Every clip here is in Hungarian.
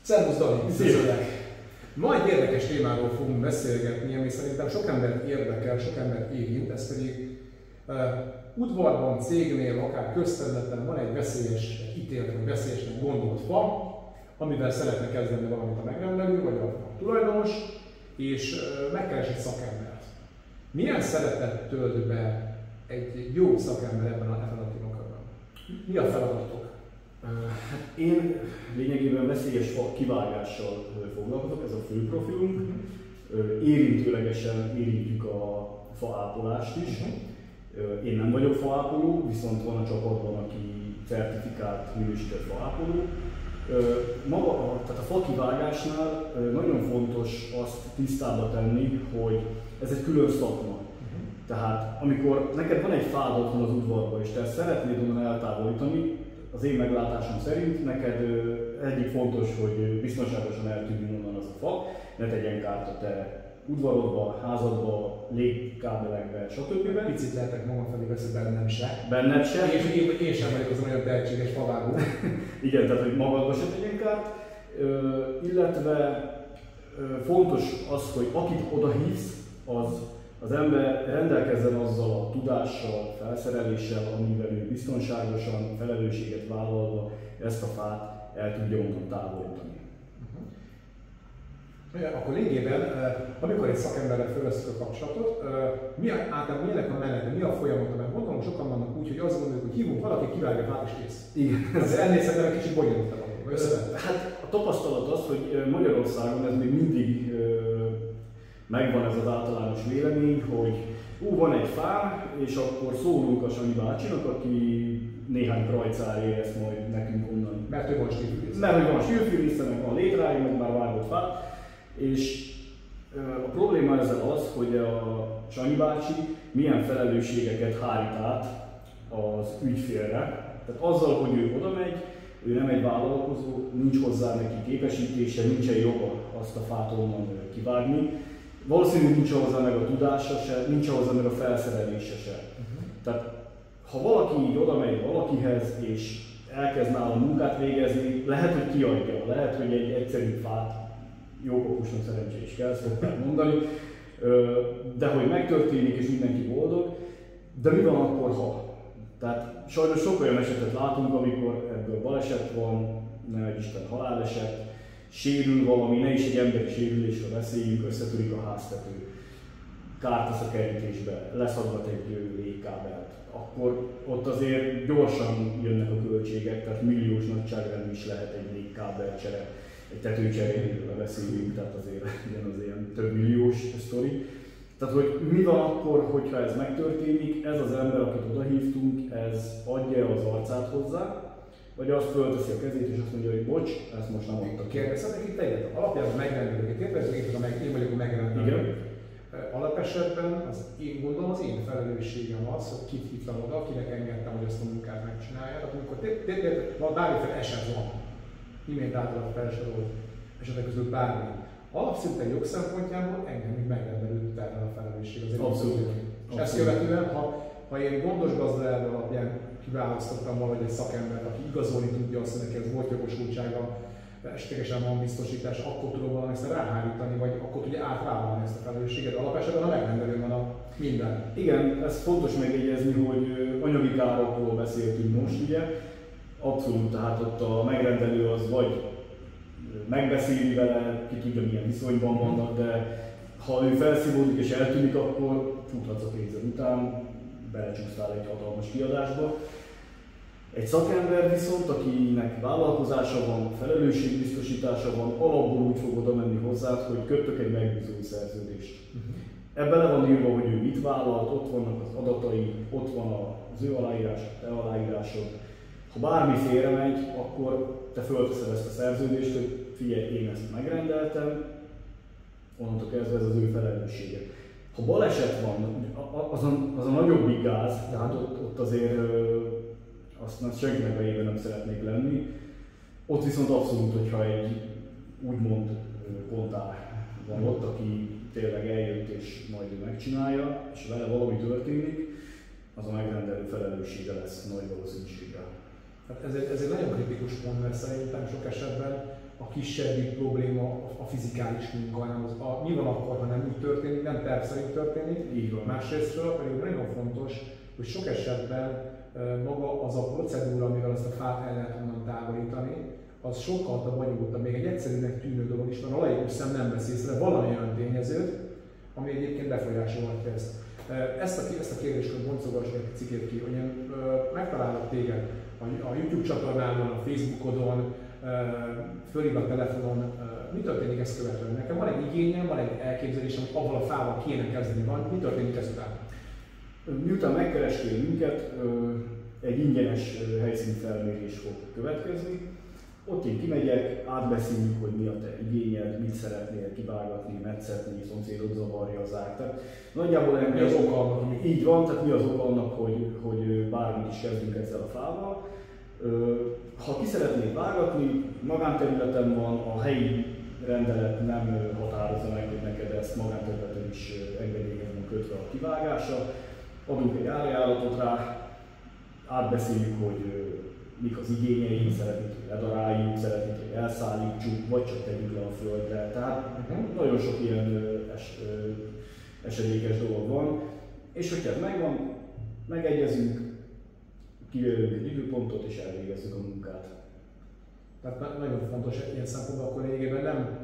Szervusz Dani, üdvözöllek! Ma egy érdekes témáról fogunk beszélgetni, ami szerintem sok embert érdekel, sok embert érint, ez pedig udvarban, cégnél, akár közterületen van egy veszélyes, ítélt vagy veszélyesnek gondolt fa, amivel szeretne kezdeni valamit a megrendelő vagy a tulajdonos, és megkeres egy szakembert. Milyen szerepet tölt be egy jó szakember ebben a témakörben? Mi a feladatok? Én lényegében veszélyes fa kivágással foglalkozok, ez a fő profilunk. Érintőlegesen érintjük a faápolást is. Én nem vagyok faápoló, viszont van a csapatban, aki certifikált, minősített faápoló. Tehát a fa kivágásnál nagyon fontos azt tisztába tenni, hogy ez egy külön szakma. Tehát amikor neked van egy fád otthon az udvarban, és te ezt szeretnéd onnan eltávolítani, az én meglátásom szerint neked egyik fontos, hogy biztonságosan eltűnjön onnan az a fa, ne tegyen kárt a te udvarodba, házadba, légkábelekbe, stb. Picit lehetek magam felé veszni, bennem se. Benned se. Én sem vagyok az olyan tehetséges favágó. Igen, tehát hogy magadba se tegyen kárt. Illetve fontos az, hogy akit odahívsz, az ember rendelkezzen azzal a tudással, felszereléssel, amivel ő biztonságosan, felelősséget vállalva ezt a fát el tudja onnan távolítani. Akkor lényegében, amikor egy szakemberrel felveszünk a kapcsolatot, általában milyenek a menete, mi a folyamat, mert gondolom sokan vannak úgy, hogy azt gondoljuk, hogy hívunk valaki, kivágja a fát és kész. Igen. Ez ennél szerintem egy kicsit bonyolultabb. Hát a tapasztalat az, hogy Magyarországon ez még mindig megvan ez az általános vélemény, hogy van egy fám, és akkor szólunk a Sanyi bácsinak, aki néhány krajcárért ezt majd nekünk onnan. Mert ő van stílfűrész. Mert hogy van stílfűrész, meg van létrája, meg már vágott fát. És a probléma ezzel az, hogy a Sanyi bácsi milyen felelősségeket hárít át az ügyfélre. Tehát azzal, hogy ő oda megy, ő nem egy vállalkozó, nincs hozzá neki képesítése, nincsen joga azt a fát onnan kivágni. Valószínűleg nincs hozzá meg a tudása se, nincs hozzá meg a felszerelése se. Tehát ha valaki így oda megy valakihez és elkezd nála munkát végezni, lehet, hogy kiadja, lehet, hogy egy egyszerű fát jókopusnak szerencsé is kell, szokták mondani, de hogy megtörténik és mindenki boldog, de mi van akkor, ha? Tehát sajnos sok olyan esetet látunk, amikor ebből baleset van, ne egy Isten haláleset, sérül valami, ne is egy emberi sérülésről beszéljünk, összetörik a háztető, kárt tesz a kerítésbe, leszaggat egy légkábelt, akkor ott azért gyorsan jönnek a költségek, tehát milliós nagyságrendű is lehet egy légkábelcsere, egy tetőcseréről beszélünk, tehát azért az ilyen több milliós sztori. Tehát, hogy mi van akkor, hogyha ez megtörténik, ez az ember, akit odahívtunk, ez adja az arcát hozzá, vagy azt fölteszi a kezét és azt mondja, hogy bocs, ezt most nem adtak. Kérdezhetek itt egyet, alapjában megrendelőket kérdezzük, én vagyok a megrendelő. Alapesetben én gondolom az én felelősségem az, hogy kit hívtam oda, akinek engedtem, hogy ezt a munkát megcsinálja. Tehát amikor bármiféle eset van, imént általában felsorolt esetek közül bármi, alapszinten jog szempontjából engem még megrendelő terhel a felelősség. Abszolút. És ezt követően, ha én gondos gazdaelv alapján kiválasztottam valahogy egy szakembert, aki igazolni tudja azt, hogy neki ez volt jogosultsága, esetlegesen van biztosítás, akkor tudom valami ezt ráhárítani, vagy akkor tudja átvállalni ezt a felelősséget. Alapesetben a megrendelőn van a minden. Igen, ez fontos megjegyezni, hogy anyagi károkról beszéltünk most, ugye. Abszolút, tehát ott a megrendelő az vagy megbeszéli vele, ki tudja milyen viszonyban vannak, de ha ő felszívódik és eltűnik, akkor futhatsz a pénzed után, belecsúsztál egy hatalmas kiadásba. Egy szakember viszont, akinek vállalkozása van, felelősségbiztosítása van, alapból úgy fog oda menni hozzád, hogy köttök egy megbízói szerződést. Ebben le van írva, hogy ő mit vállalt, ott vannak az adatai, ott van az ő aláírásod, te aláírásod. Ha bármi félremegy, akkor te fölteszed ezt a szerződést, hogy figyelj, én ezt megrendeltem, onnantól kezdve ez az ő felelőssége. Ha baleset van, az a nagyobbik gáz, tehát ott azért azt senkinek a éve nem szeretnék lenni. Ott viszont abszolút, hogyha egy úgymond pontár van ott, aki tényleg eljött és majd ő megcsinálja, és vele valami történik, az a megrendelő felelőssége lesz nagy valószínűséggel. Hát ez egy nagyon kritikus pont, mert szerintem sok esetben a kisebbi probléma a fizikális munka, hanem mi van akkor, ha nem úgy történik, nem terv szerint történik. Így van. Másrésztről pedig nagyon fontos, hogy sok esetben maga az a procedúra, amivel azt a fát el lehet onnan távolítani, az sokkal bonyolultabb. Még egy egyszerűnek tűnő dolog is van, a laikus szem nem vesz észre valamilyen tényezőt, ami egyébként befolyásolhatja ezt. Ezt a kérdéskört boncogass egy picit ki, hogy én megtalálok téged a YouTube csatornádon, a Facebookodon, fölhív a telefonon. Mi történik ezt követően? Nekem van egy igényem, van egy elképzelésem, avval a fával kéne kezdeni, van. Mi történik ezután? Miután megkerestél minket, egy ingyenes helyszínfelmérés fog következni. Ott én kimegyek, átbeszéljük, hogy mi a te igényed, mit szeretnél kivágatni, metszetni, szomszédot zavarja az ág. Tehát nagyjából mi az oka annak? Így van, tehát mi az oka annak, hogy bármit is kezdünk ezzel a fával. Ha ki szeretnék vágatni, magánterületen van, a helyi rendelet nem határozza meg, hogy neked ezt magánterületen is engedélyhez van kötve a kivágása. Adunk egy árajánlatot rá, átbeszéljük, hogy mik az igényeink, szeretnék, hogy ledaráljuk, szeretnék, hogy elszállítsuk, vagy csak tegyük le a földre. Tehát nagyon sok ilyen esedékes dolog van. És hogyha ez megvan, megegyezünk, kijelölünk egy időpontot és elvégezzük a munkát. Tehát nagyon fontos ilyen szempontból, akkor lényegében nem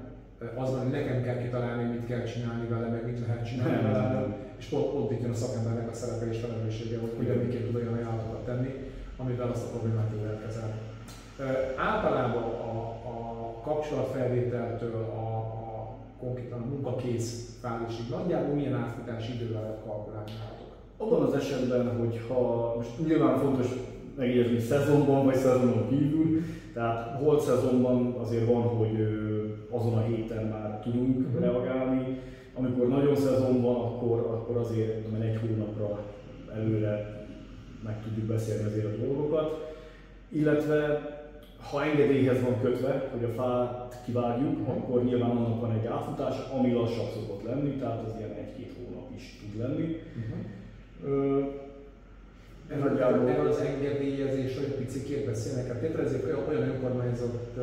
az van, hogy nekem kell kitalálni, mit kell csinálni vele, meg mit lehet csinálni vele, és pont itt jön a szakembernek a szerepe és felelőssége, hogy hogyan miként tud olyan ajánlatokat tenni, amivel azt a problémát jól elkezelni. Általában a kapcsolatfelvételtől konkrétan a munkakész fázisig nagyjából milyen átfutási idővel lehet kalkulálni nálatok? Abban az esetben, hogyha most nyilván fontos megjegyezni szezonban vagy szezonon kívül, tehát holt szezonban azért van, hogy azon a héten már tudunk reagálni. Amikor nagyon szezon van, akkor azért egy hónapra előre meg tudjuk beszélni azért a dolgokat. Illetve ha engedélyhez van kötve, hogy a fát kivágjuk, akkor nyilván annak van egy átfutás, ami lassabb szokott lenni, tehát az ilyen 1-2 hónap is tud lenni. Erről az engedélyezésről egy picit beszélnek. Hát tételezzék, olyan önkormányzat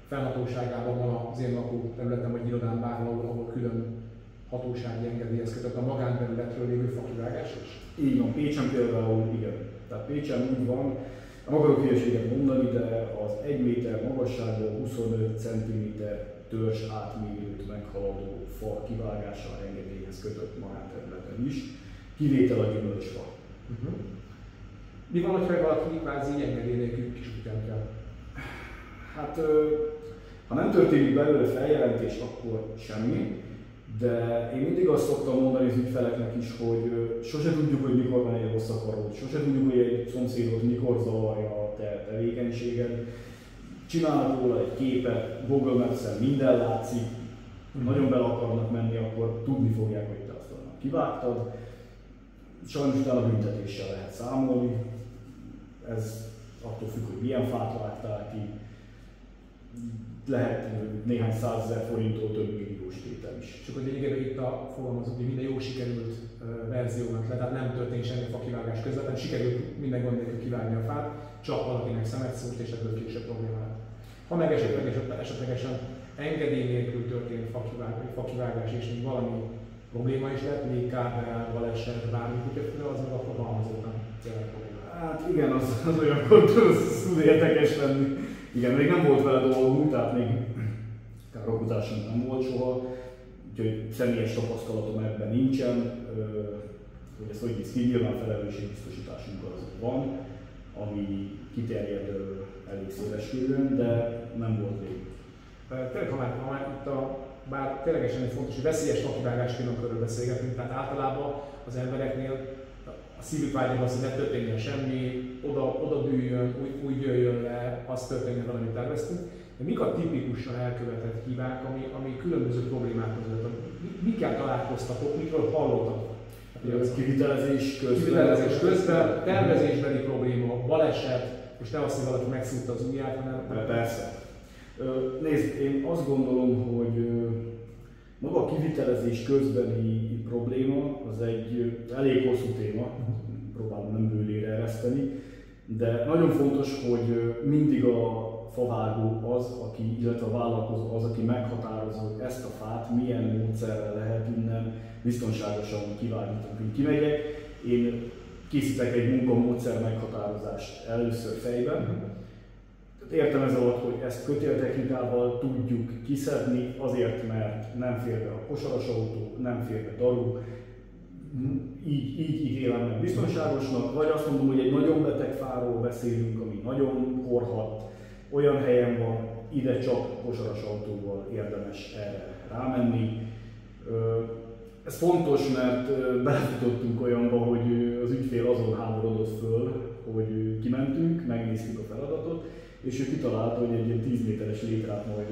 fennhatóságában van az én lakóterületen vagy irodán bárhol, ahol külön hatósági engedélyhez kötött a magánterületről lévő fakivágás is? Így van, Pécsen például igen. Tehát Pécsen úgy van, nem akarok hülyeséget mondani, de az 1 méter magasságból 25 cm törzs átmérőt meghaladó fa kivágása engedélyhez kötött magánterületen is, kivétel a gyümölcsfa. Mi van, hogyha valaki kvázi engedély nélkül kisútján kell? Hát, ha nem történik belőle feljelentés, akkor semmi, de én mindig azt szoktam mondani az ügyfeleknek is, hogy sose tudjuk, hogy mikor van egy rossz akarót, sose tudjuk, hogy egy szomszédot mikor zavarja a te tevékenységed. Csinálnak róla egy képet, Google Maps-en minden látszik, nagyon bele akarnak menni, akkor tudni fogják, hogy te azt annak kivágtad. Sajnos utána büntetéssel lehet számolni, ez attól függ, hogy milyen fát vágtál ki. Lehet néhány 100 000 forinttól több milliós tétel is. Csak hogy igen, itt fogalmazunk, hogy minden jó sikerült verziónak le, tehát nem történt semmi fakivágás közben, sikerült minden gond nélkül kivágni a fát, csak valakinek szemet szórt és ebből később probléma lett. Ha meg esetlegesen engedély nélkül történt fakivágás és még valami probléma is lett, még kábel, baleset, bármi kutyafőre, az meg akkor halmazottan tényleg probléma. Hát igen, az olyankor tud érdekes lenni. Igen, még nem volt vele dolgunk, tehát még károkozásunk nem volt soha, úgyhogy személyes tapasztalatom ebben nincsen. Hogy ez hogy néz ki, nyilván felelősségbiztosításunk az van, ami kiterjed elég széles körülön, de nem volt még. Tényleg, ha már itt bár ténylegesen egy fontos, hogy veszélyes fakivágás körül beszélgetünk, tehát általában az embereknél a szívük vágyja az, hogy ne történjen semmi, oda dűljön, úgy jöjjön le, az történjen valamit terveztünk. De mik a tipikusan elkövetett hibák, ami különböző problémákat vezetett? Mikkel találkoztatok, mikről hallottatok? Kivitelezés közben, tervezésbeli probléma, baleset, és nem azt, hogy valaki megszúrta az ujját, hanem... Persze. Nézd, én azt gondolom, hogy maga a kivitelezés közbeni probléma az egy elég hosszú téma, próbálom nem bőlére ereszteni, de nagyon fontos, hogy mindig a favágó az, aki, illetve a vállalkozó az, aki meghatározza, hogy ezt a fát milyen módszerrel lehet innen biztonságosan kivágni. Hogy kimegyek, én készítek egy munkamódszer meghatározást először fejben. Értem ez alatt, hogy ezt kötéltechnikával tudjuk kiszedni, azért, mert nem fér be a kosaras autó, nem fér be daru, így ítélem meg biztonságosnak, vagy azt mondom, hogy egy nagyon beteg fáról beszélünk, ami nagyon korhat, olyan helyen van, ide csak kosaras autóval érdemes erre rámenni. Ez fontos, mert belefutottunk olyanba, hogy az ügyfél azon háborodott föl, hogy kimentünk, megnéztük a feladatot, és ő kitalálta, hogy egy ilyen 10 méteres létrát majd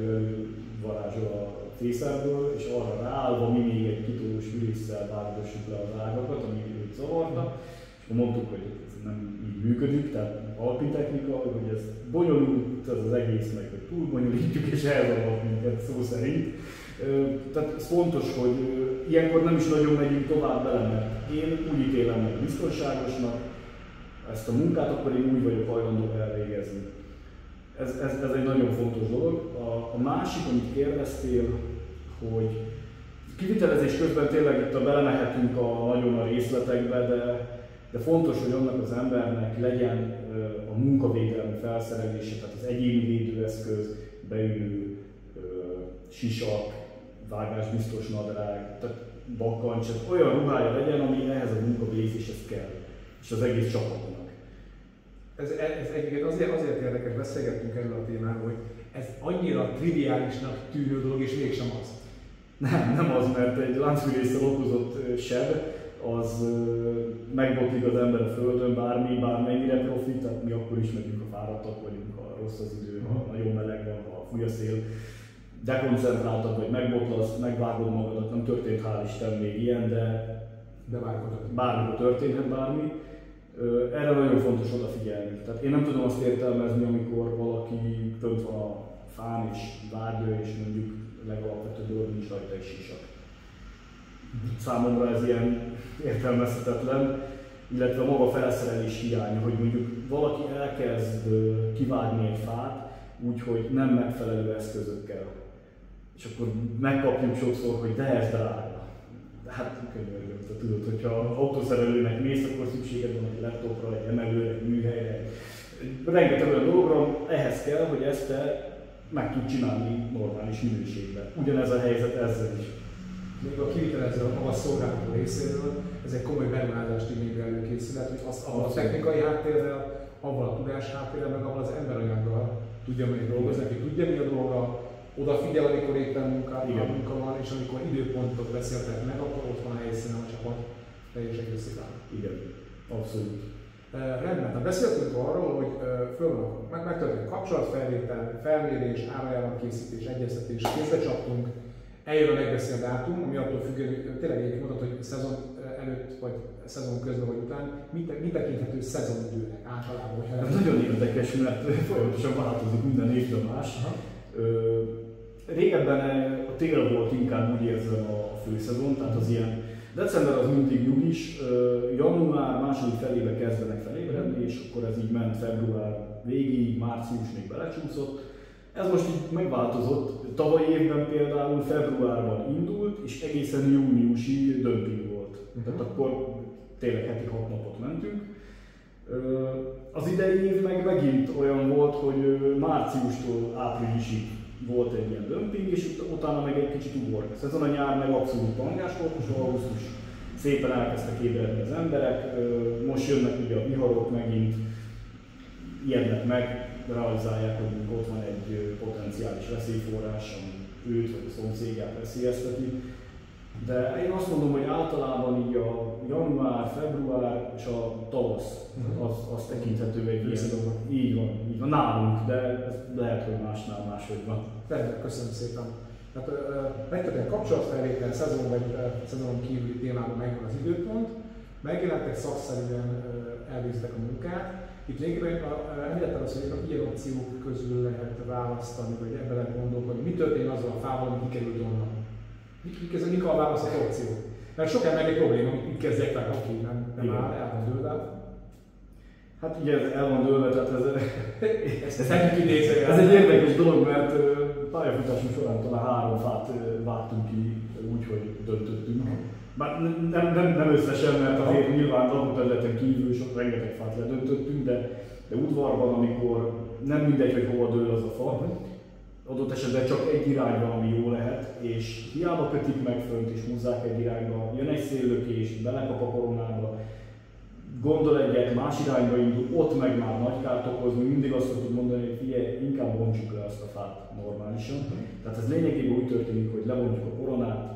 varázsol a fészerből, és arra ráállva mi még egy kitolós ülésszel vágdossuk le az ágakat, ami őt zavarta. És akkor mondtuk, hogy ez nem így működik, tehát alpin technika, hogy ez bonyolult, ez az egész meg, hogy túl bonyolítjuk, és elzavart minket szó szerint. Tehát ez fontos, hogy ilyenkor nem is nagyon megyünk tovább bele, mert én úgy ítélem meg biztonságosnak ezt a munkát, akkor én úgy vagyok hajlandó elvégezni. Ez egy nagyon fontos dolog. A másik, amit kérdeztél, hogy kivitelezés közben tényleg itt belemehetünk nagyon a részletekbe, de fontos, hogy annak az embernek legyen a munkavédelmi felszerelése, tehát az egyéni védőeszköz, beülő sisak, vágásbiztos nadrág, tehát bakkancs, olyan ruhája legyen, ami ehhez a munkavégzéshez kell, és az egész csapatnak. Ez egyébként azért érdekes, beszélgettünk erről a témáról, hogy ez annyira triviálisnak tűnő dolog, és mégsem az. Nem az, mert egy láncfűrésszel okozott seb, az megbotlik az ember a földön, bármennyire profi, tehát mi akkor is megyünk, ha fáradtak vagyunk, ha rossz az idő, ha nagyon meleg van, ha fúj a szél. Dekoncentráltabb vagy, megbotlasz, megvágod magadat, nem történt hál' Isten még ilyen, de bármikor történhet bármi. Erre nagyon fontos odafigyelni. Tehát én nem tudom azt értelmezni, amikor valaki fönt van a fán és vágja, és mondjuk legalapvetőbb dolog nincs rajta egy sisak. Számomra ez ilyen értelmezhetetlen, illetve maga felszerelés hiánya, hogy mondjuk valaki elkezd kivágni egy fát, úgyhogy nem megfelelő eszközökkel. És akkor megkapjuk sokszor, hogy de ez drága. De hát könyörgöm, te tudod, hogyha autószerelőnek mész, akkor szükséged van egy laptopra, egy emelőre, egy műhelyre. Rengeteg olyan dologra ehhez kell, hogy ezt te meg tud csinálni normális minőségben. Ugyanez a helyzet ezzel is. Még a kivitelező a szolgáltató részéről, ez egy komoly beruházást igénylő előkészület, hogy azt a technikai háttérrel, avval a tudás háttérrel, meg avval az emberanyaggal tudja meg dolgozni, aki tudja mi a dolga, odafigyel, amikor éppen munka van, és amikor időpontot beszéltek meg, akkor ott van a helyszínen a csapat teljes egészében. Igen, abszolút. Rendben, tehát beszéltünk arról, hogy megtörtént kapcsolatfelvétel, felmérés, árajánlatkészítés, egyeztetés, kézbe csaptunk, eljön a megbeszélt dátum, ami attól függően, tényleg egyébként mondhatod, hogy szezon előtt, vagy szezon közben, vagy után, mi tekinthető szezonidőnek általában? Ez nagyon érdekes, mert folyamatosan változik minden évben más. Régebben a tél volt inkább, úgy érzem, a főszezon, tehát az ilyen december az mindig nyugis, január második felébe kezdenek felébredni, és akkor ez így ment február végig, március még belecsúszott. Ez most így megváltozott. Tavalyi évben például februárban indult, és egészen júniusig dömping volt. Tehát akkor tényleg heti 6 napot mentünk. Az idei év meg megint olyan volt, hogy márciustól áprilisig volt egy ilyen dömping, és utána meg egy kicsit ugork. Ezen a nyár meg abszolút pangás volt, most augusztus szépen elkezdtek ébredni az emberek, most jönnek ugye a viharok megint, ijednek meg, realizálják, hogy ott van egy potenciális veszélyforrás, ami őt vagy a szomszédját veszélyezteti. De én azt mondom, hogy általában így a január, február és a tavasz az tekinthető egy ilyen. Így van nálunk, de ez lehet, hogy másnál máshogy van. Rendben, köszönöm szépen. Tehát megtörtént kapcsolatfelvétel, szezon vagy szezonon kívüli témában megvan az időpont, megjelentek szakszerűen, elvégeztek a munkát. Itt lényegében említettem azt, hogy ilyen opciók közül lehet választani, vagy ebben lehet gondolkodni, mi történik azzal a fával, ami kikerült onnan. Mik a választható opciók? Mert sok ember egy probléma, amit kezdjek fel, aki nem áll, el van dőlve. Hát ugye ez el van dőlve, tehát ez egy érdekes dolog, mert pályafutásunk során talán 3 fát vágtunk ki úgy, hogy döntöttünk. Bár nem összesen, mert azért nyilván lakóterületen kívül sok rengeteg fát ledöntöttünk, de udvarban, amikor nem mindegy, hogy hova dől az a fa, adott esetben csak egy irányban, ami jó lehet, és hiába kötik meg fönt és húzzák egy irányba, jön egy széllökés, belekap a koronába, gondol egyet, más irányba indul, ott meg már nagy kárt okoz, mindig azt tud mondani, hogy figyelj, inkább bontsuk le azt a fát normálisan. Tehát ez lényegében úgy történik, hogy lebontjuk a koronát,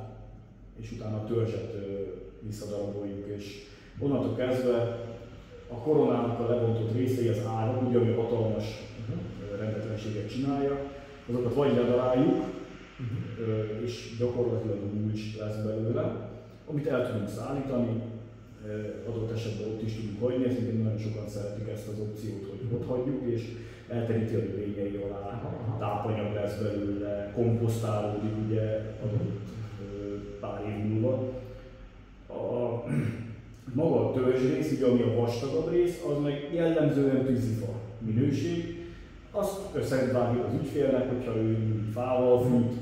és utána a törzset visszadaraboljuk, és onnantól kezdve a koronának a lebontott részei, az árak, ugye ami hatalmas rendetlenséget csinálja, azokat vagy ledaráljuk, és gyakorlatilag mulcs lesz belőle, amit el tudunk szállítani, adott esetben ott is tudunk hagyni, ezért nagyon sokan szeretik ezt az opciót, hogy ott hagyjuk, és elteríti a növényei alá, tápanyag lesz belőle, komposztálódik ugye adott pár év múlva. Maga a törzsrész, ugye, ami a vastagabb rész, az meg jellemzően tűzifa minőség. Azt összevágjuk az ügyfélnek, hogyha ő fával fűt,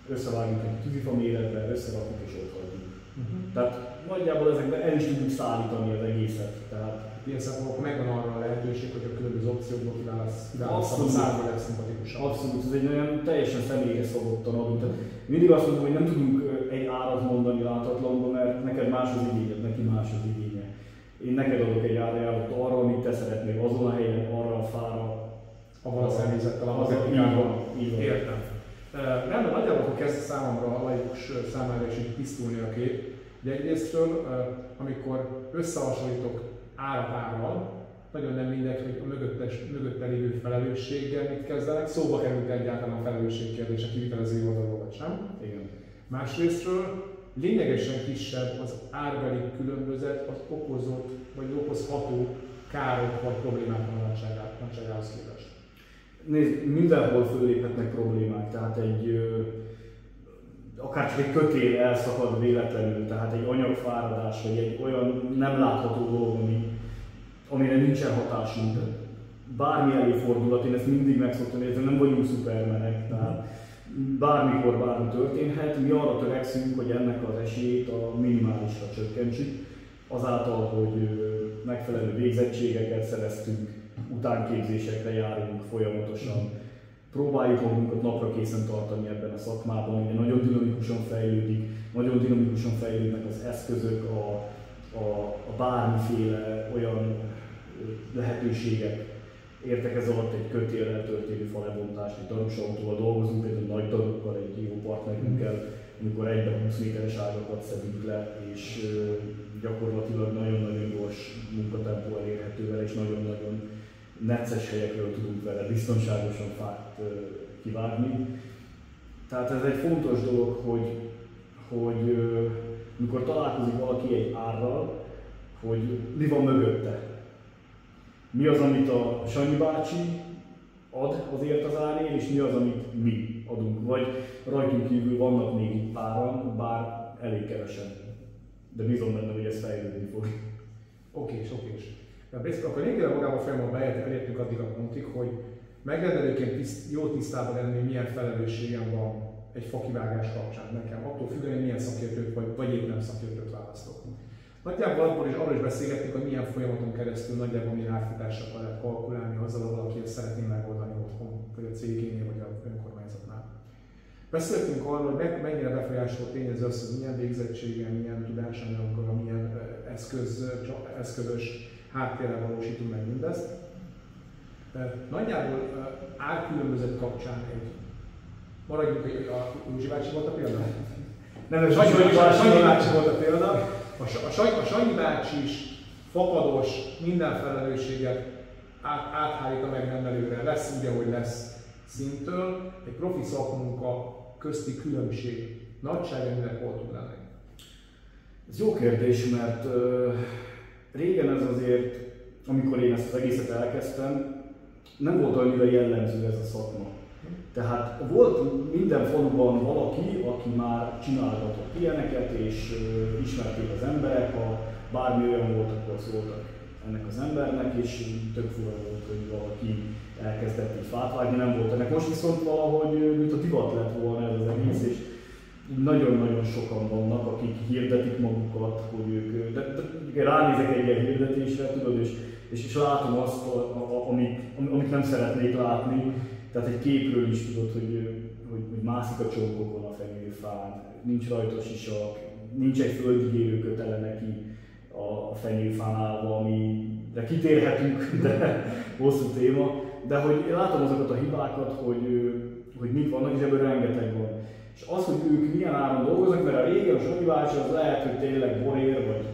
összevágjuk egy tűzifa méretbe, összerakjuk és ott hagyjuk. Tehát nagyjából ezekben el is tudjuk szállítani az egészet. Tehát ilyen szempontból megvan arra a lehetőség, hogy a különböző opciókból kiválasz a számra legszimpatikusabb. Abszolút, ez egy olyan teljesen személyre szabottan adunk. Tehát mindig azt mondom, hogy nem tudunk egy árat mondani látatlanban, mert neked más az igényed, neki más az igénye. Én neked adok egy árajánlatot arra, amit te szeretnél, azon a helyen, arra a fára, avval a személyzettel, a technikával. Értem. Rendben, nagyjából akkor kezd számomra a laikus számára is így tisztulni a kép. Ugye egyrésztről, amikor összehasonlítok árat árral, nagyon nem mindegy, hogy a mögötte lévő felelősséggel mit kezdenek, szóba került egyáltalán a felelősség kérdése kivitelező oldalról vagy sem. Igen. Másrésztről lényegesen kisebb az árbeli különbözet az okozott vagy okozható károk vagy problémák nagyságához képest. Nézd, mindenhol föléphetnek problémák, tehát akár csak egy kötél elszakad véletlenül, tehát egy anyagfáradás, vagy egy olyan nem látható dolog, amire nincsen hatásunk. Bármi előfordulhat, én ezt mindig meg szoktam érteni, nem vagyunk szupermenek, tehát bármikor bármi történhet. Mi arra törekszünk, hogy ennek az esélyét a minimálisra csökkentsük, azáltal, hogy megfelelő végzettségeket szereztünk, utánképzésekre járunk folyamatosan. Próbáljuk magunkat napra készen tartani ebben a szakmában, ugye nagyon dinamikusan fejlődnek az eszközök, a bármiféle olyan lehetőségek. Értek ez alatt egy kötélrel történő falebontást, egy darusautóval dolgozunk, például nagy darukkal, egy jó partnerünkkel, amikor egyben 20 méteres ágakat szedünk le, és gyakorlatilag nagyon-nagyon gyors munkatempó elérhető vele, és nagyon-nagyon necces helyekről tudunk vele biztonságosan fát kivágni. Tehát ez egy fontos dolog, hogy amikor találkozik valaki egy árral, hogy mi van mögötte. Mi az, amit a Sanyi bácsi ad azért az árért, és mi az, amit mi adunk. Vagy rajtunk kívül vannak még itt páran, bár elég kevesen. De bízom benne, hogy ez fejlődni fog. Okés. Akkor lényegében magában a folyamatban elértünk addig a pontig, hogy megrendelőként jó tisztában lenni, hogy milyen felelősségem van egy fakivágás kapcsán nekem, attól függően, hogy milyen szakértőt vagy épp nem szakértőt választok. Nagyjából abból is arról is beszélgettünk, hogy milyen folyamaton keresztül nagyjából milyen árfutásokkal lehet kalkulálni azzal, hogy valaki ezt szeretné megoldani otthon, vagy a cégénél, vagy a önkormányzatnál. Beszéltünk arról, hogy mennyire befolyásoló tényező az, hogy milyen végzettséggel, milyen tudásanyaggal, milyen eszközös háttérrel valósítunk meg mindezt. Nagyjából árkülönbözet kapcsán maradjunk, hogy a Józsi bácsi volt a példa? Nem, a Sanyi bácsi volt a példa. A Sanyi bácsi is fakados, minden felelősséget áthárít a megrendelőre, lesz úgy, ahogy lesz szintől. Egy profi szakmunka közti különbség nagyságrendileg hol tud lenni? Ez jó kérdés, mert régen ez azért, amikor én ezt az egészet elkezdtem, nem volt annyira jellemző ez a szakma. Tehát volt minden faluban valaki, aki már csinálgatott ilyeneket, és ismerték az emberek, ha bármi olyan volt, akkor szóltak. ennek az embernek, és tök fura volt, hogy valaki elkezdett így fát vágni, nem volt ennek. Most viszont valahogy, mint a divat lett volna ez az egész, és nagyon-nagyon sokan vannak, akik hirdetik magukat, hogy ők, de ránézek egy ilyen hirdetésre, tudod, és látom azt, amit nem szeretnék látni. Tehát egy képről is tudod, hogy mászik a csókokon a fenyőfán, nincs rajta sisak, nincs egy földig érő kötele neki a fenyőfán állva, amire kitérhetünk, de hosszú téma. De hogy én látom azokat a hibákat, hogy mit vannak, és ebből rengeteg van. És az, hogy ők milyen áron dolgoznak, mert a régen a Sanyi bácsi az lehet, hogy tényleg borér, vagy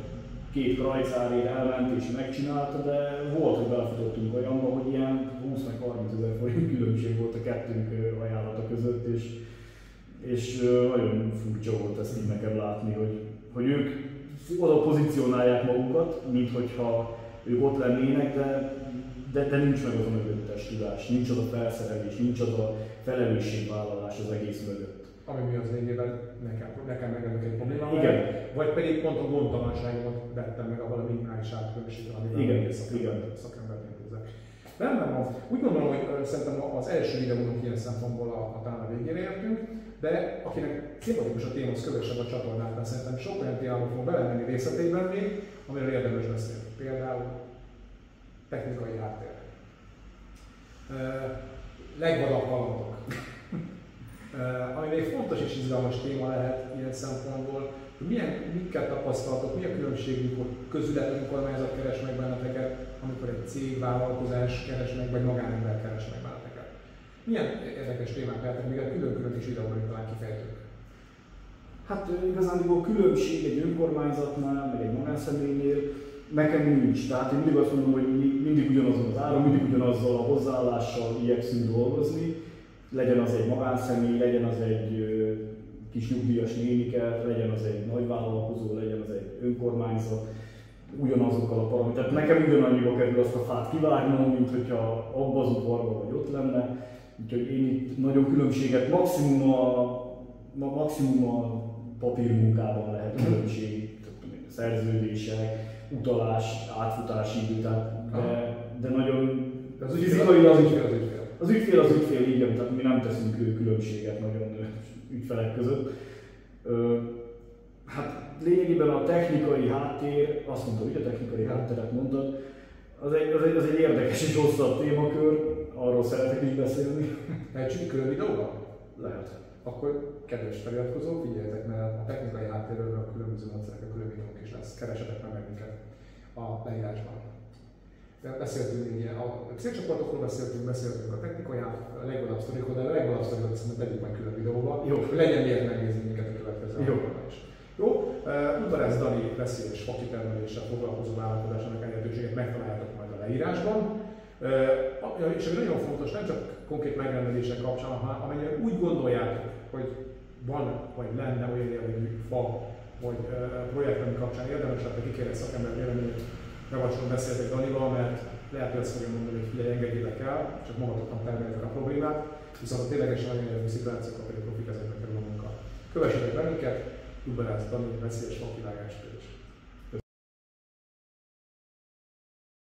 2 krajcárért elment és megcsinálta, de volt, hogy belefutottunk olyanba, hogy ilyen 20 meg 30 ezer forint különbség volt a kettőnk ajánlata között, és nagyon furcsa volt ezt így nekem látni, hogy ők oda pozícionálják magukat, mint hogyha ők ott lennének, de nincs meg az a mögöttes tudás, nincs az a felszerelés, nincs az a felelősségvállalás az egész mögött. Ami mi az lényében nekem megelők egy problémám. Igen. Vagy pedig pont a gondtalanságomat vettem meg a valami minimális átkülönbségre, amivel szakembert intézek. Rendben van. Úgy gondolom, hogy szerintem az első videónak ilyen szempontból talán a végére értünk, de akinek szimpatikus a téma, az kövesse a csatornát, mert szerintem sok olyan témába fogunk belemenni részletében még, amiről érdemes beszélni. Például technikai háttér. Legvadabb kalandok. Ami még fontos és izgalmas téma lehet ilyen szempontból, hogy miket tapasztaltok, mi a különbség, mikor közület önkormányzat keres meg benneteket, amikor egy cég, vállalkozás keres meg, vagy magánember keres meg benneteket. Milyen érdekes témák lehetnek, még külön-külön is videóban talán kifejtők? Hát igazándiból különbség egy önkormányzatnál, meg egy magánszemélynél nekem nincs. Tehát én mindig azt mondom, hogy mindig ugyanazon az áron, mindig ugyanazzal a hozzáállással igyekszünk dolgozni. Legyen az egy magánszemély, legyen az egy kis nyugdíjas nénike, legyen az egy nagyvállalkozó, legyen az egy önkormányzat, ugyanazokkal a paraméterek. Nekem ugyanannyiba kerül azt a fát kivágnom, mint hogyha abba az udvarban vagy ott lenne. Úgyhogy én itt nagyon különbséget, maximum a papírmunkában lehet különbség, szerződések, utalás, átfutási idő, de nagyon fizikai az ügyfél. Az ügyfél, igen, tehát mi nem teszünk különbséget nagyon ügyfelek között. Hát lényegében a technikai háttér, azt mondta, hogy a technikai hátteret mondtad, az egy érdekes és hosszabb témakör, arról szeretek is beszélni. Lehetséges külön videóban? Lehet. Akkor kedves feliratkozók, figyeljetek, mert a technikai háttérről a különböző módszerekkel külön videók is lesz. Keresetek meg minket a leírásban. Beszéltünk ilyen, a célcsoportokról beszéltünk a technikai a legvadabb sztorikról, de a legvadabb sztorikról szerintem tegyük majd külön videóba. Jó. Legyen miért megnézni minket a következő alkalommal is. Jó, Udvarász Dani veszélyes fakitermeléssel foglalkozó vállalkozásának elérhetőséget megtaláljátok majd a leírásban. És ami nagyon fontos, nem csak konkrét megrendelések kapcsán, hanem amennyire úgy gondoljátok, hogy van vagy lenne olyan jellegű fa vagy projekt, ami kapcsán érdemes lenne kikérni szakember véleményét, javaslom beszéltek Danival, mert lehet, hogy azt fogja mondani, hogy figyelj, engedjétek el, csak magatoknak termeljétek a problémát, viszont a ténylegesen nagyon jellegű szituációkkal pedig profik ezeknek kerül a munka. Kövessetek be minket, Udvarász Dani, veszélyes fakivágás.